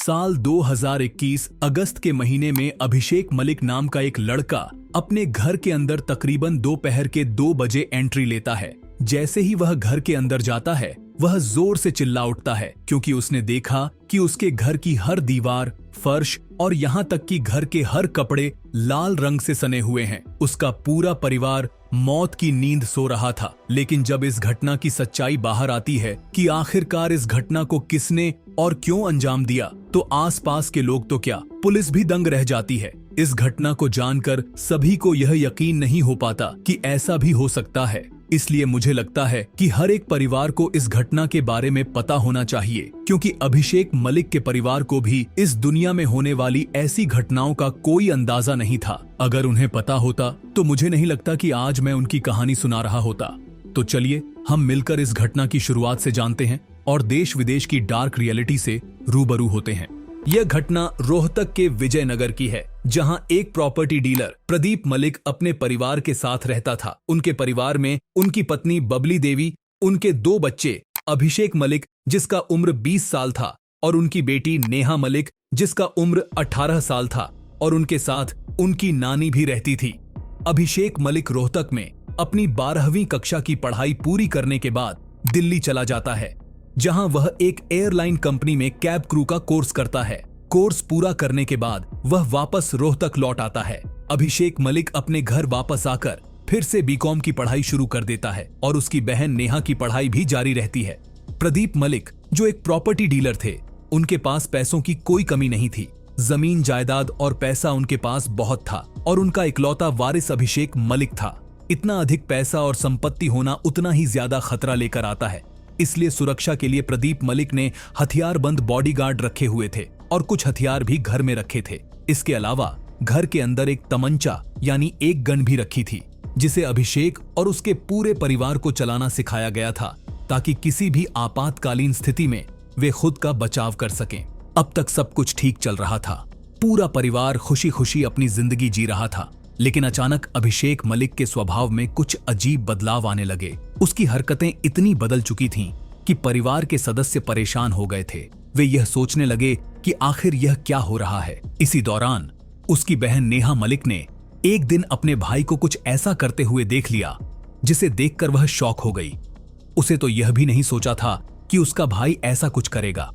साल 2021 अगस्त के महीने में अभिषेक मलिक नाम का एक लड़का अपने घर के अंदर तकरीबन दोपहर के 2 बजे एंट्री लेता है। जैसे ही वह घर के अंदर जाता है, वह जोर से चिल्ला उठता है क्योंकि उसने देखा कि उसके घर की हर दीवार, फर्श और यहाँ तक कि घर के हर कपड़े लाल रंग से सने हुए हैं। उसका पूरा परिवार मौत की नींद सो रहा था। लेकिन जब इस घटना की सच्चाई बाहर आती है कि आखिरकार इस घटना को किसने और क्यों अंजाम दिया, तो आसपास के लोग तो क्या, पुलिस भी दंग रह जाती है। इस घटना को जानकर सभी को यह यकीन नहीं हो पाता कि ऐसा भी हो सकता है। इसलिए मुझे लगता है कि हर एक परिवार को इस घटना के बारे में पता होना चाहिए, क्योंकि अभिषेक मलिक के परिवार को भी इस दुनिया में होने वाली ऐसी घटनाओं का कोई अंदाजा नहीं था। अगर उन्हें पता होता तो मुझे नहीं लगता कि आज मैं उनकी कहानी सुना रहा होता। तो चलिए हम मिलकर इस घटना की शुरुआत से जानते हैं और देश विदेश की डार्क रियलिटी से रूबरू होते हैं। यह घटना रोहतक के विजयनगर की है, जहां एक प्रॉपर्टी डीलर प्रदीप मलिक अपने परिवार के साथ रहता था। उनके परिवार में उनकी पत्नी बबली देवी, उनके 2 बच्चे अभिषेक मलिक जिसका उम्र 20 साल था और उनकी बेटी नेहा मलिक जिसका उम्र 18 साल था, और उनके साथ उनकी नानी भी रहती थी। अभिषेक मलिक रोहतक में अपनी 12वीं कक्षा की पढ़ाई पूरी करने के बाद दिल्ली चला जाता है, जहां वह एक एयरलाइन कंपनी में कैब क्रू का कोर्स करता है। कोर्स पूरा करने के बाद वह वापस रोहतक लौट आता है। अभिषेक मलिक अपने घर वापस आकर फिर से बीकॉम की पढ़ाई शुरू कर देता है और उसकी बहन नेहा की पढ़ाई भी जारी रहती है। प्रदीप मलिक जो एक प्रॉपर्टी डीलर थे, उनके पास पैसों की कोई कमी नहीं थी। जमीन जायदाद और पैसा उनके पास बहुत था और उनका इकलौता वारिस अभिषेक मलिक था। इतना अधिक पैसा और संपत्ति होना उतना ही ज्यादा खतरा लेकर आता है। इसलिए सुरक्षा के लिए प्रदीप मलिक ने हथियारबंद बॉडीगार्ड रखे हुए थे और कुछ हथियार भी घर में रखे थे। इसके अलावा घर के अंदर एक तमंचा यानी एक गन भी रखी थी, जिसे अभिषेक और उसके पूरे परिवार को चलाना सिखाया गया था, ताकि किसी भी आपातकालीन स्थिति में वे खुद का बचाव कर सकें। अब तक सब कुछ ठीक चल रहा था। पूरा परिवार खुशी खुशी अपनी जिंदगी जी रहा था। लेकिन अचानक अभिषेक मलिक के स्वभाव में कुछ अजीब बदलाव आने लगे। उसकी हरकतें इतनी बदल चुकी थीं कि परिवार के सदस्य परेशान हो गए थे। वे यह सोचने लगे कि आखिर यह क्या हो रहा है। इसी दौरान उसकी बहन नेहा मलिक ने एक दिन अपने भाई को कुछ ऐसा करते हुए देख लिया, जिसे देखकर वह शॉक हो गई। उसे तो यह भी नहीं सोचा था कि उसका भाई ऐसा कुछ करेगा।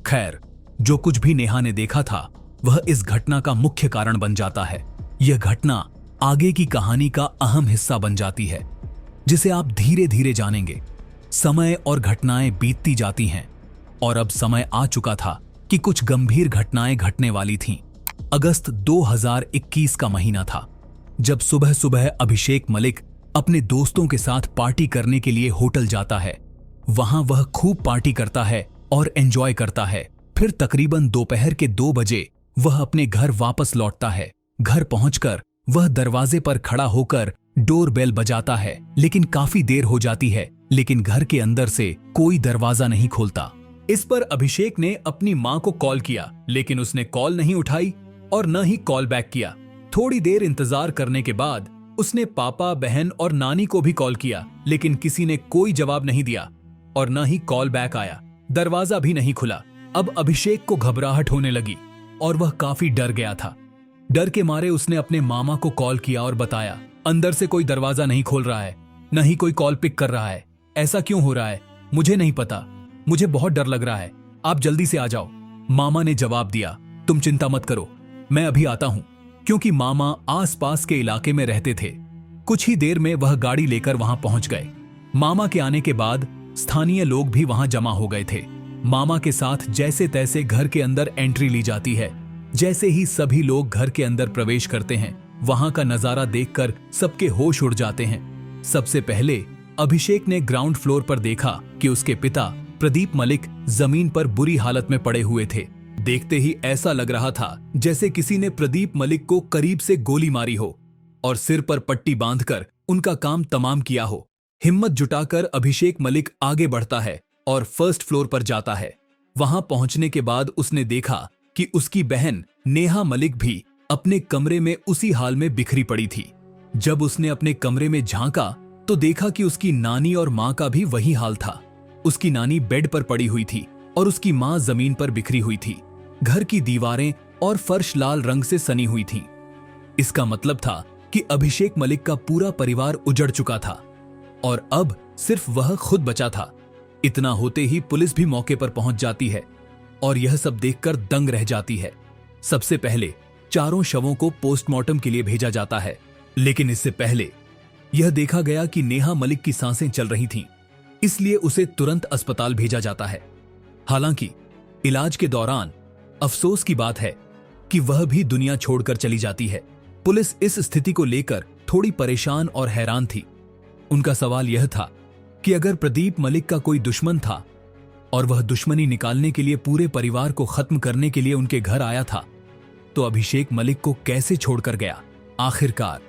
खैर, जो कुछ भी नेहा ने देखा था वह इस घटना का मुख्य कारण बन जाता है। यह घटना आगे की कहानी का अहम हिस्सा बन जाती है, जिसे आप धीरे धीरे जानेंगे। समय और घटनाएं बीतती जाती हैं और अब समय आ चुका था कि कुछ गंभीर घटनाएं घटने वाली थीं। अगस्त 2021 का महीना था, जब सुबह सुबह अभिषेक मलिक अपने दोस्तों के साथ पार्टी करने के लिए होटल जाता है। वहां वह खूब पार्टी करता है और एंजॉय करता है। फिर तकरीबन दोपहर के 2 बजे वह अपने घर वापस लौटता है। घर पहुंचकर वह दरवाजे पर खड़ा होकर डोर बेल बजाता है, लेकिन काफी देर हो जाती है, लेकिन घर के अंदर से कोई दरवाजा नहीं खोलता। इस पर अभिषेक ने अपनी मां को कॉल किया, लेकिन उसने कॉल नहीं उठाई और न ही कॉल बैक किया। थोड़ी देर इंतजार करने के बाद उसने पापा, बहन और नानी को भी कॉल किया, लेकिन किसी ने कोई जवाब नहीं दिया और न ही कॉल बैक आया। दरवाजा भी नहीं खुला। अब अभिषेक को घबराहट होने लगी और वह काफी डर गया था। डर के मारे उसने अपने मामा को कॉल किया और बताया, अंदर से कोई दरवाजा नहीं खोल रहा है, न ही कोई कॉल पिक कर रहा है। ऐसा क्यों हो रहा है मुझे नहीं पता, मुझे बहुत डर लग रहा है, आप जल्दी से आ जाओ। मामा ने जवाब दिया, तुम चिंता मत करो, मैं अभी आता हूं। क्योंकि मामा आसपास के इलाके में रहते थे। कुछ ही देर में वह गाड़ी लेकर वहां पहुंच गए। मामा के आने के बाद स्थानीय लोग भी वहां जमा हो गए थे। मामा के साथ जैसे तैसे घर के अंदर एंट्री ली जाती है। जैसे ही सभी लोग घर के अंदर प्रवेश करते हैं, वहां का नजारा देखकर सबके होश उड़ जाते हैं। सबसे पहले अभिषेक ने ग्राउंड फ्लोर पर देखा कि उसके पिता प्रदीप मलिक जमीन पर बुरी हालत में पड़े हुए थे। देखते ही ऐसा लग रहा था जैसे किसी ने प्रदीप मलिक को करीब से गोली मारी हो और सिर पर पट्टी बांधकर उनका काम तमाम किया हो। हिम्मत जुटाकर अभिषेक मलिक आगे बढ़ता है और फर्स्ट फ्लोर पर जाता है। वहां पहुंचने के बाद उसने देखा कि उसकी बहन नेहा मलिक भी अपने कमरे में उसी हाल में बिखरी पड़ी थी। जब उसने अपने कमरे में झांका तो देखा कि उसकी नानी और मां का भी वही हाल था। उसकी नानी बेड पर पड़ी हुई थी और उसकी मां जमीन पर बिखरी हुई थी। घर की दीवारें और फर्श लाल रंग से सनी हुई थीं। इसका मतलब था कि अभिषेक मलिक का पूरा परिवार उजड़ चुका था और अब सिर्फ वह खुद बचा था। इतना होते ही पुलिस भी मौके पर पहुंच जाती है और यह सब देखकर दंग रह जाती है। सबसे पहले चारों शवों को पोस्टमार्टम के लिए भेजा जाता है, लेकिन इससे पहले यह देखा गया कि नेहा मलिक की सांसें चल रही थीं, इसलिए उसे तुरंत अस्पताल भेजा जाता है। हालांकि इलाज के दौरान अफसोस की बात है कि वह भी दुनिया छोड़कर चली जाती है। पुलिस इस स्थिति को लेकर थोड़ी परेशान और हैरान थी। उनका सवाल यह था कि अगर प्रदीप मलिक का कोई दुश्मन था और वह दुश्मनी निकालने के लिए पूरे परिवार को खत्म करने के लिए उनके घर आया था, तो अभिषेक मलिक को कैसे छोड़कर गया? आखिरकार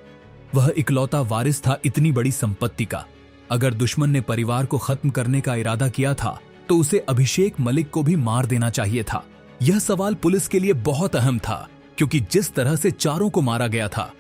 वह इकलौता वारिस था इतनी बड़ी संपत्ति का। अगर दुश्मन ने परिवार को खत्म करने का इरादा किया था तो उसे अभिषेक मलिक को भी मार देना चाहिए था। यह सवाल पुलिस के लिए बहुत अहम था, क्योंकि जिस तरह से चारों को मारा गया था,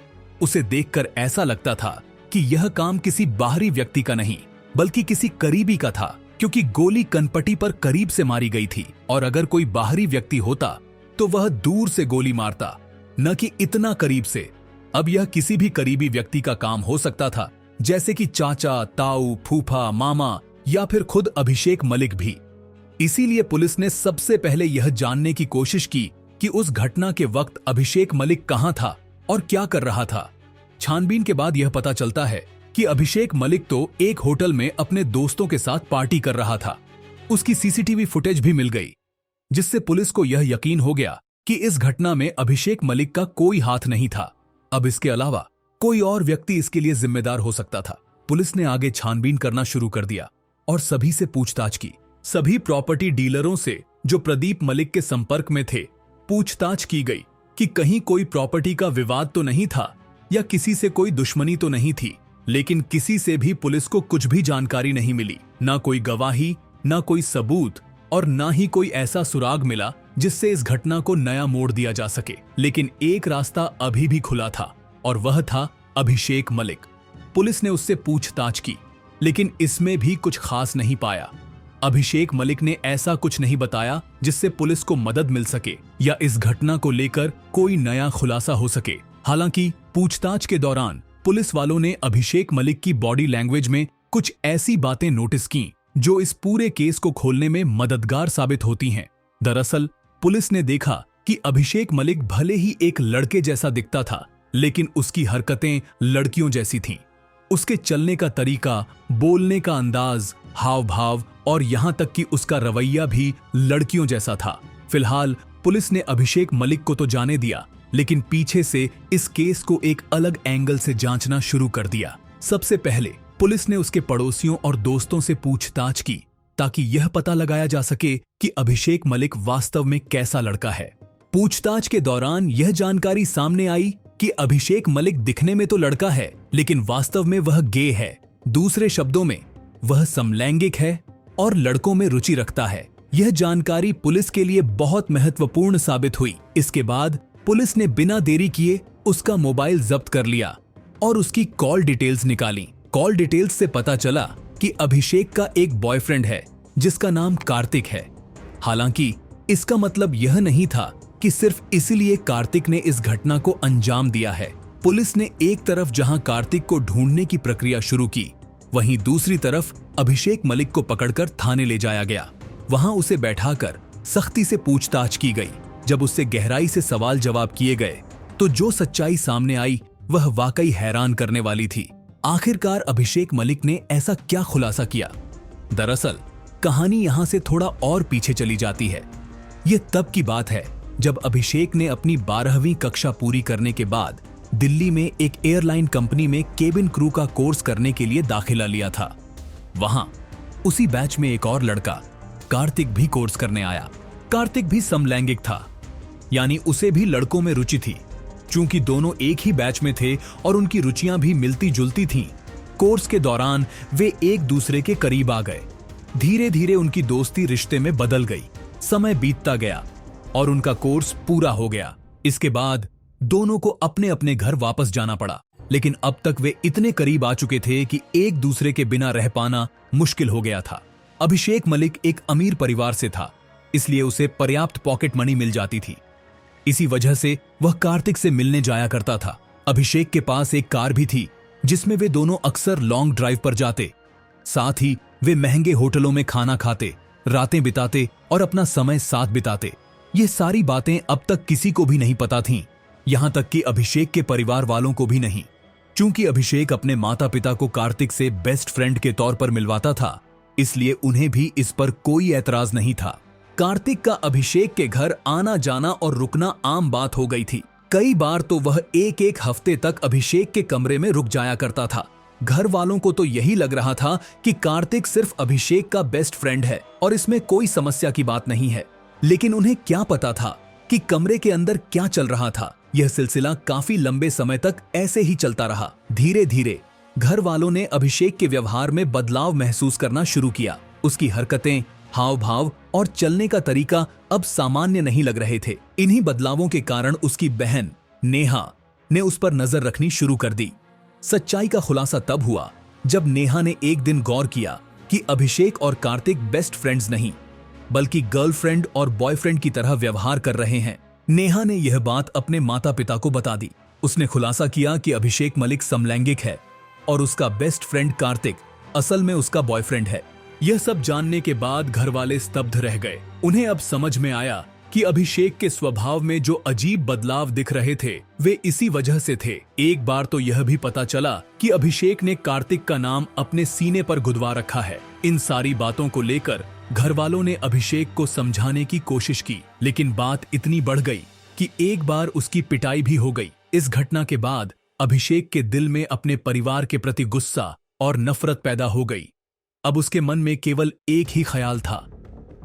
उसे देखकर ऐसा लगता था कि यह काम किसी बाहरी व्यक्ति का नहीं बल्कि किसी करीबी का था, क्योंकि गोली कनपटी पर करीब से मारी गई थी और अगर कोई बाहरी व्यक्ति होता तो वह दूर से गोली मारता, न कि इतना करीब से। अब यह किसी भी करीबी व्यक्ति का काम हो सकता था, जैसे कि चाचा, ताऊ, फूफा, मामा या फिर खुद अभिषेक मलिक भी। इसीलिए पुलिस ने सबसे पहले यह जानने की कोशिश की कि उस घटना के वक्त अभिषेक मलिक कहां था और क्या कर रहा था। छानबीन के बाद यह पता चलता है कि अभिषेक मलिक तो एक होटल में अपने दोस्तों के साथ पार्टी कर रहा था। उसकी सीसीटीवी फुटेज भी मिल गई, जिससे पुलिस को यह यकीन हो गया कि इस घटना में अभिषेक मलिक का कोई हाथ नहीं था। अब इसके अलावा कोई और व्यक्ति इसके लिए जिम्मेदार हो सकता था। पुलिस ने आगे छानबीन करना शुरू कर दिया और सभी से पूछताछ की। सभी प्रॉपर्टी डीलरों से जो प्रदीप मलिक के संपर्क में थे, पूछताछ की गई कि कहीं कोई प्रॉपर्टी का विवाद तो नहीं था या किसी से कोई दुश्मनी तो नहीं थी। लेकिन किसी से भी पुलिस को कुछ भी जानकारी नहीं मिली, ना कोई गवाही, ना कोई सबूत और ना ही कोई ऐसा सुराग मिला जिससे इस घटना को नया मोड़ दिया जा सके। लेकिन एक रास्ता अभी भी खुला था और वह था अभिषेक मलिक। पुलिस ने उससे पूछताछ की, लेकिन इसमें भी कुछ खास नहीं पाया। अभिषेक मलिक ने ऐसा कुछ नहीं बताया जिससे पुलिस को मदद मिल सके या इस घटना को लेकर कोई नया खुलासा हो सके। हालांकि पूछताछ के दौरान पुलिस वालों ने अभिषेक मलिक की बॉडी लैंग्वेज में कुछ ऐसी बातें नोटिस की जो इस पूरे केस को खोलने में मददगार साबित होती हैं। दरअसल पुलिस ने देखा कि अभिषेक मलिक भले ही एक लड़के जैसा दिखता था, लेकिन उसकी हरकतें लड़कियों जैसी थीं। उसके चलने का तरीका, बोलने का अंदाज, हाव भाव और यहां तक कि उसका रवैया भी लड़कियों जैसा था। फिलहाल पुलिस ने अभिषेक मलिक को तो जाने दिया, लेकिन पीछे से इस केस को एक अलग एंगल से जांचना शुरू कर दिया। सबसे पहले पुलिस ने उसके पड़ोसियों और दोस्तों से पूछताछ की ताकि यह पता लगाया जा सके कि अभिषेक मलिक वास्तव में कैसा लड़का है। पूछताछ के दौरान यह जानकारी सामने आई कि अभिषेक मलिक दिखने में तो लड़का है, लेकिन वास्तव में वह गे है। दूसरे शब्दों में वह समलैंगिक है और लड़कों में रुचि रखता है। यह जानकारी पुलिस के लिए बहुत महत्वपूर्ण साबित हुई। इसके बाद पुलिस ने बिना देरी किए उसका मोबाइल जब्त कर लिया और उसकी कॉल डिटेल्स निकाली। कॉल डिटेल्स से पता चला कि अभिषेक का एक बॉयफ्रेंड है जिसका नाम कार्तिक है। हालांकि इसका मतलब यह नहीं था कि सिर्फ इसीलिए कार्तिक ने इस घटना को अंजाम दिया है। पुलिस ने एक तरफ जहां कार्तिक को ढूंढने की प्रक्रिया शुरू की, वहीं दूसरी तरफ अभिषेक मलिक को पकड़कर थाने ले जाया गया। वहां उसे बैठाकर सख्ती से पूछताछ की गई। जब उससे गहराई से सवाल जवाब किए गए तो जो सच्चाई सामने आई वह वाकई हैरान करने वाली थी। आखिरकार अभिषेक मलिक ने ऐसा क्या खुलासा किया? दरअसल कहानी यहां से थोड़ा और पीछे चली जाती है। यह तब की बात है जब अभिषेक ने अपनी 12वीं कक्षा पूरी करने के बाद दिल्ली में एक एयरलाइन कंपनी में केबिन क्रू का कोर्स करने के लिए दाखिला लिया था। वहां उसी बैच में एक और लड़का कार्तिक भी कोर्स करने आया। कार्तिक भी समलैंगिक था, यानी उसे भी लड़कों में रुचि थी। चूंकि दोनों एक ही बैच में थे और उनकी रुचियां भी मिलती जुलती थीं, कोर्स के दौरान वे एक दूसरे के करीब आ गए। धीरे धीरे उनकी दोस्ती रिश्ते में बदल गई। समय बीतता गया और उनका कोर्स पूरा हो गया। इसके बाद दोनों को अपने अपने घर वापस जाना पड़ा, लेकिन अब तक वे इतने करीब आ चुके थे कि एक दूसरे के बिना रह पाना मुश्किल हो गया था। अभिषेक मलिक एक अमीर परिवार से था इसलिए उसे पर्याप्त पॉकेट मनी मिल जाती थी। इसी वजह से वह कार्तिक से मिलने जाया करता था। अभिषेक के पास एक कार भी थी जिसमें वे दोनों अक्सर लॉन्ग ड्राइव पर जाते। साथ ही वे महंगे होटलों में खाना खाते, रातें बिताते और अपना समय साथ बिताते। ये सारी बातें अब तक किसी को भी नहीं पता थीं, यहां तक कि अभिषेक के परिवार वालों को भी नहीं। चूंकि अभिषेक अपने माता पिता को कार्तिक से बेस्ट फ्रेंड के तौर पर मिलवाता था, इसलिए उन्हें भी इस पर कोई ऐतराज नहीं था। कार्तिक का अभिषेक के घर आना जाना और रुकना आम बात हो गई थी। कई बार तो वह एक एक हफ्ते तक अभिषेक के कमरे में रुक जाया करता था। घर वालों को तो यही लग रहा था कि कार्तिक सिर्फ अभिषेक का बेस्ट फ्रेंड है और इसमें कोई समस्या की बात नहीं है। लेकिन उन्हें क्या पता था कि कमरे के अंदर क्या चल रहा था। यह सिलसिला काफी लंबे समय तक ऐसे ही चलता रहा। धीरे धीरे घर वालों ने अभिषेक के व्यवहार में बदलाव महसूस करना शुरू किया। उसकी हरकतें, हाव भाव और चलने का तरीका अब सामान्य नहीं लग रहे थे। इन्हीं बदलावों के कारण उसकी बहन नेहा ने उस पर नजर रखनी शुरू कर दी। सच्चाई का खुलासा तब हुआ जब नेहा ने एक दिन गौर किया कि अभिषेक और कार्तिक बेस्ट फ्रेंड्स नहीं बल्कि गर्लफ्रेंड और बॉयफ्रेंड की तरह व्यवहार कर रहे हैं। नेहा ने यह बात अपने माता पिता को बता दी। उसने खुलासा किया कि अभिषेक मलिक समलैंगिक है और उसका बेस्ट फ्रेंड कार्तिक असल में उसका बॉयफ्रेंड है। यह सब जानने के बाद घर वाले स्तब्ध रह गए। उन्हें अब समझ में आया कि अभिषेक के स्वभाव में जो अजीब बदलाव दिख रहे थे वे इसी वजह से थे। एक बार तो यह भी पता चला कि अभिषेक ने कार्तिक का नाम अपने सीने पर गुदवा रखा है। इन सारी बातों को लेकर घर वालों ने अभिषेक को समझाने की कोशिश की, लेकिन बात इतनी बढ़ गई कि एक बार उसकी पिटाई भी हो गई। इस घटना के बाद अभिषेक के दिल में अपने परिवार के प्रति गुस्सा और नफरत पैदा हो गई। अब उसके मन में केवल एक ही ख्याल था,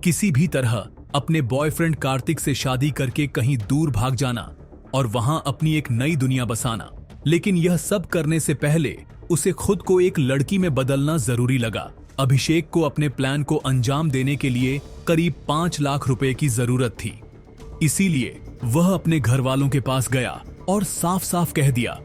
किसी भी तरह अपने बॉयफ्रेंड कार्तिक से शादी करके कहीं दूर भाग जाना और वहां अपनी एक नई दुनिया बसाना। लेकिन यह सब करने से पहले उसे खुद को एक लड़की में बदलना जरूरी लगा। अभिषेक को अपने प्लान को अंजाम देने के लिए करीब 5 लाख रुपए की जरूरत थी। इसीलिए वह अपने घर वालों के पास गया और साफ साफ कह दिया,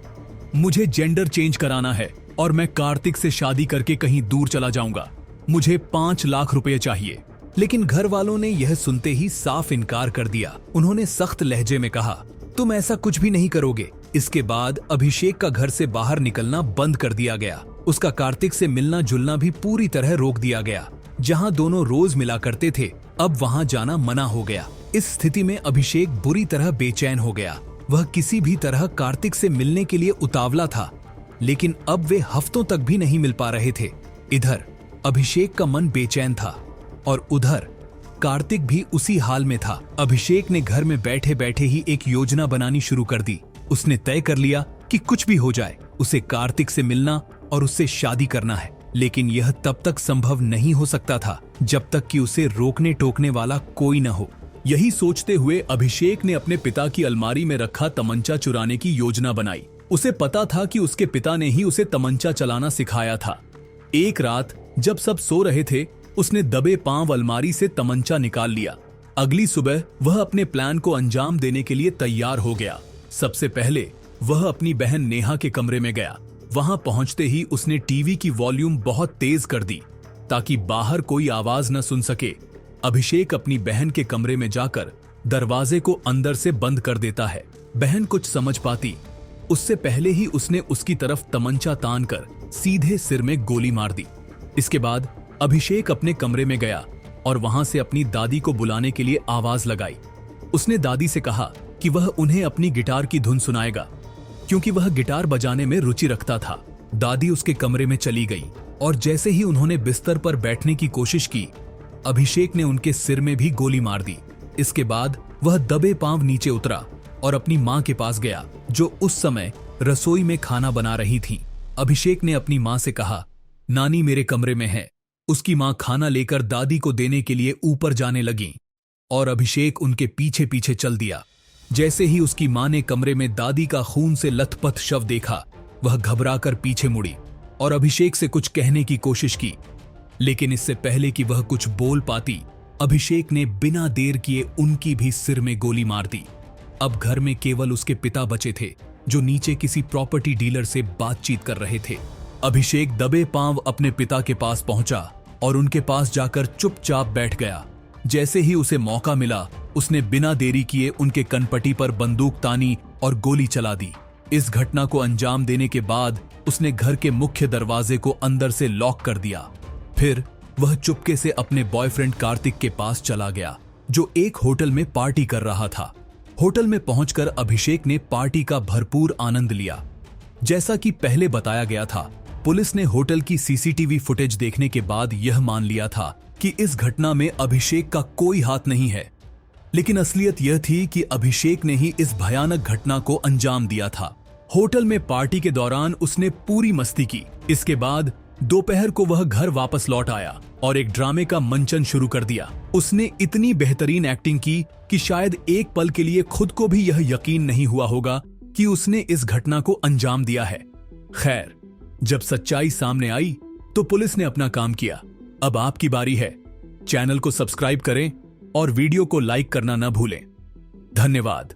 मुझे जेंडर चेंज कराना है और मैं कार्तिक से शादी करके कहीं दूर चला जाऊंगा। मुझे 5 लाख रुपए चाहिए। लेकिन घर वालों ने यह सुनते ही साफ इनकार कर दिया। उन्होंने सख्त लहजे में कहा, तुम ऐसा कुछ भी नहीं करोगे। इसके बाद अभिषेक का घर से बाहर निकलना बंद कर दिया गया। उसका कार्तिक से मिलना जुलना भी पूरी तरह रोक दिया गया। जहां दोनों रोज मिला करते थे, अब वहां जाना मना हो गया। इस स्थिति में अभिषेक बुरी तरह बेचैन हो गया। वह किसी भी तरह कार्तिक से मिलने के लिए उतावला था, लेकिन अब वे हफ्तों तक भी नहीं मिल पा रहे थे। इधर अभिषेक का मन बेचैन था और उधर कार्तिक भी उसी हाल में था। अभिषेक ने घर में बैठे बैठे ही एक योजना बनानी शुरू कर दी। उसने तय कर लिया कि कुछ भी हो जाए उसे कार्तिक से मिलना और उससे शादी करना है। लेकिन यह तब तक संभव नहीं हो सकता था जब तक कि उसे रोकने टोकने वाला कोई न हो। यही सोचते हुए अभिषेक ने अपने पिता की अलमारी में रखा तमंचा चुराने की योजना बनाई। उसे पता था कि उसके पिता ने ही उसे तमंचा चलाना सिखाया था। एक रात जब सब सो रहे थे, उसने दबे पांव अलमारी से तमंचा निकाल लिया। अगली सुबह वह अपने प्लान को अंजाम देने के लिए तैयार हो गया। सबसे पहले वह अपनी बहन नेहा के कमरे में गया। वहां पहुंचते ही उसने टीवी की वॉल्यूम बहुत तेज कर दी ताकि बाहर कोई आवाज न सुन सके। अभिषेक अपनी बहन के कमरे में जाकर दरवाजे को अंदर से बंद कर देता है। बहन कुछ समझ पाती उससे पहले ही उसने उसकी तरफ तमंचा तान कर सीधे सिर में गोली मार दी। इसके बाद अभिषेक अपने कमरे में गया और वहां से अपनी दादी को बुलाने के लिए आवाज लगाई। उसने दादी से कहा कि वह उन्हें अपनी गिटार की धुन सुनाएगा, क्योंकि वह गिटार बजाने में रुचि रखता था। दादी उसके कमरे में चली गई और जैसे ही उन्होंने बिस्तर पर बैठने की कोशिश की, अभिषेक ने उनके सिर में भी गोली मार दी। इसके बाद वह दबे पांव नीचे उतरा और अपनी मां के पास गया, जो उस समय रसोई में खाना बना रही थी। अभिषेक ने अपनी मां से कहा, नानी मेरे कमरे में है। उसकी मां खाना लेकर दादी को देने के लिए ऊपर जाने लगी और अभिषेक उनके पीछे पीछे चल दिया। जैसे ही उसकी मां ने कमरे में दादी का खून से लथपथ शव देखा, वह घबराकर पीछे मुड़ी और अभिषेक से कुछ कहने की कोशिश की। लेकिन इससे पहले कि वह कुछ बोल पाती, अभिषेक ने बिना देर किए उनकी भी सिर में गोली मार दी। अब घर में केवल उसके पिता बचे थे, जो नीचे किसी प्रॉपर्टी डीलर से बातचीत कर रहे थे। अभिषेक दबे पांव अपने पिता के पास पहुंचा और उनके पास जाकर चुपचाप बैठ गया। जैसे ही उसे मौका मिला उसने बिना देरी किए उनके कनपटी पर बंदूक तानी और गोली चला दी। इस घटना को अंजाम देने के बाद उसने घर के मुख्य दरवाजे को अंदर से लॉक कर दिया। फिर वह चुपके से अपने बॉयफ्रेंड कार्तिक के पास चला गया, जो एक होटल में पार्टी कर रहा था। होटल में पहुंचकर अभिषेक ने पार्टी का भरपूर आनंद लिया। जैसा कि पहले बताया गया था, पुलिस ने होटल की सीसीटीवी फुटेज देखने के बाद यह मान लिया था कि इस घटना में अभिषेक का कोई हाथ नहीं है। लेकिन असलियत यह थी कि अभिषेक ने ही इस भयानक घटना को अंजाम दिया था। होटल में पार्टी के दौरान उसने पूरी मस्ती की। इसके बाद दोपहर को वह घर वापस लौट आया और एक ड्रामे का मंचन शुरू कर दिया। उसने इतनी बेहतरीन एक्टिंग की कि शायद एक पल के लिए खुद को भी यह यकीन नहीं हुआ होगा कि उसने इस घटना को अंजाम दिया है। खैर, जब सच्चाई सामने आई तो पुलिस ने अपना काम किया। अब आपकी बारी है। चैनल को सब्सक्राइब करें और वीडियो को लाइक करना न भूलें। धन्यवाद।